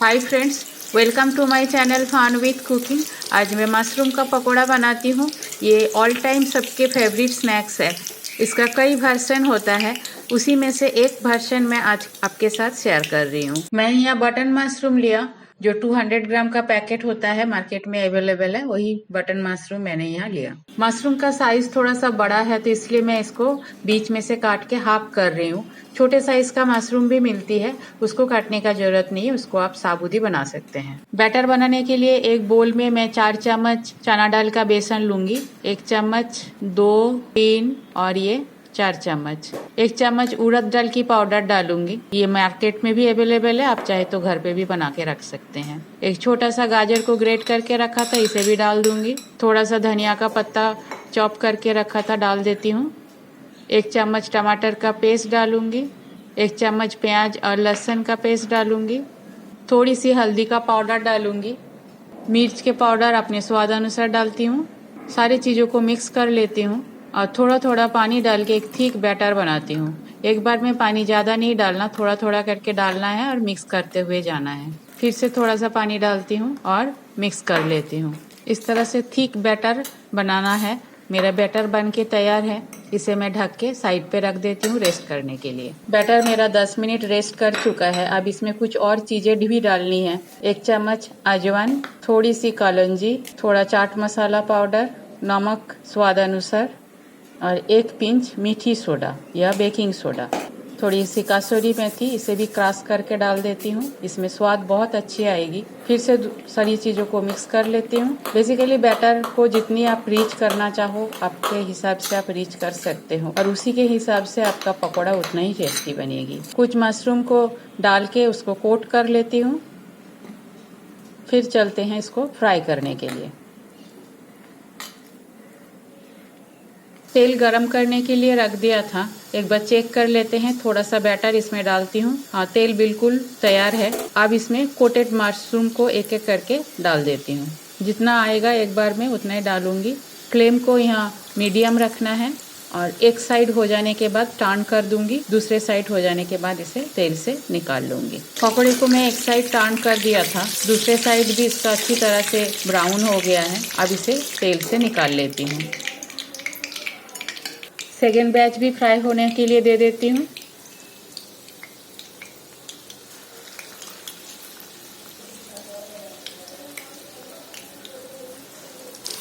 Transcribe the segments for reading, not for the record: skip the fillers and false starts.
Hi friends, welcome to my channel fun with cooking. आज मैं mushroom का पकोड़ा बनाती हूँ। ये ऑल टाइम सबके फेवरेट स्नैक्स है। इसका कई वर्जन होता है, उसी में से एक वर्जन मैं आज आपके साथ शेयर कर रही हूँ। मैं यहाँ बटन मशरूम लिया, जो 200 ग्राम का पैकेट होता है, मार्केट में अवेलेबल है, वही बटन मशरूम मैंने यहाँ लिया। मशरूम का साइज थोड़ा सा बड़ा है, तो इसलिए मैं इसको बीच में से काट के हाफ कर रही हूँ। छोटे साइज का मशरूम भी मिलती है, उसको काटने का जरूरत नहीं है, उसको आप साबुती बना सकते हैं। बैटर बनाने के लिए एक बोल में मैं 4 चम्मच चना दाल का बेसन लूंगी, 1 चम्मच, 2, 3 और ये 4 चम्मच। 1 चम्मच उड़द दाल की पाउडर डालूंगी। ये मार्केट में भी अवेलेबल है, आप चाहे तो घर पे भी बना के रख सकते हैं। एक छोटा सा गाजर को ग्रेट करके रखा था, इसे भी डाल दूंगी। थोड़ा सा धनिया का पत्ता चॉप करके रखा था, डाल देती हूँ। 1 चम्मच टमाटर का पेस्ट डालूंगी। 1 चम्मच प्याज और लहसुन का पेस्ट डालूंगी। थोड़ी सी हल्दी का पाउडर डालूंगी। मिर्च के पाउडर अपने स्वाद अनुसार डालती हूँ। सारी चीज़ों को मिक्स कर लेती हूँ और थोड़ा थोड़ा पानी डाल के एक थिक बैटर बनाती हूँ। एक बार में पानी ज़्यादा नहीं डालना, थोड़ा थोड़ा करके डालना है और मिक्स करते हुए जाना है। फिर से थोड़ा सा पानी डालती हूँ और मिक्स कर लेती हूँ। इस तरह से थिक बैटर बनाना है। मेरा बैटर बन के तैयार है, इसे मैं ढक के साइड पे रख देती हूँ रेस्ट करने के लिए। बैटर मेरा 10 मिनट रेस्ट कर चुका है। अब इसमें कुछ और चीज़ें भी डालनी है। 1 चम्मच अजवाइन, थोड़ी सी कलौंजी, थोड़ा चाट मसाला पाउडर, नमक स्वाद अनुसार और 1 पिंच मीठी सोडा या बेकिंग सोडा, थोड़ी सी कसूरी मेथी, इसे भी क्रश करके डाल देती हूँ। इसमें स्वाद बहुत अच्छी आएगी। फिर से सारी चीज़ों को मिक्स कर लेती हूँ। बेसिकली बैटर को जितनी आप रीच करना चाहो, आपके हिसाब से आप रीच कर सकते हो और उसी के हिसाब से आपका पकौड़ा उतना ही टेस्टी बनेगी। कुछ मशरूम को डाल के उसको कोट कर लेती हूँ। फिर चलते हैं इसको फ्राई करने के लिए। तेल गरम करने के लिए रख दिया था, एक बार चेक कर लेते हैं। थोड़ा सा बैटर इसमें डालती हूँ। हाँ, तेल बिल्कुल तैयार है। अब इसमें कोटेड मशरूम को एक एक करके डाल देती हूँ। जितना आएगा एक बार में उतना ही डालूंगी। फ्लेम को यहाँ मीडियम रखना है और एक साइड हो जाने के बाद टर्न कर दूंगी। दूसरे साइड हो जाने के बाद इसे तेल से निकाल लूंगी। पकौड़े को मैं एक साइड टर्न कर दिया था, दूसरे साइड भी इसका अच्छी तरह से ब्राउन हो गया है। अब इसे तेल से निकाल लेती हूँ। सेकेंड बैच भी फ्राई होने के लिए दे देती हूँ।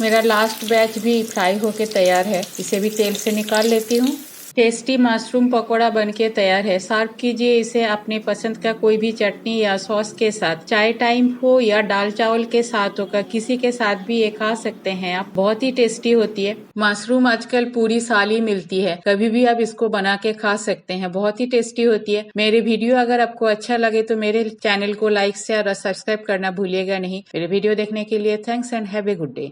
मेरा लास्ट बैच भी फ्राई होके तैयार है, इसे भी तेल से निकाल लेती हूँ। टेस्टी मशरूम पकोड़ा बनके तैयार है। सर्व कीजिए इसे अपनी पसंद का कोई भी चटनी या सॉस के साथ। चाय टाइम हो या दाल चावल के साथ होगा, किसी के साथ भी ये खा सकते हैं आप। बहुत ही टेस्टी होती है। मशरूम आजकल पूरी साल ही मिलती है, कभी भी आप इसको बना के खा सकते हैं। बहुत ही टेस्टी होती है। मेरे वीडियो अगर आपको अच्छा लगे तो मेरे चैनल को लाइक, शेयर और सब्सक्राइब करना भूलिएगा नहीं। मेरे वीडियो देखने के लिए thanks and have a good day.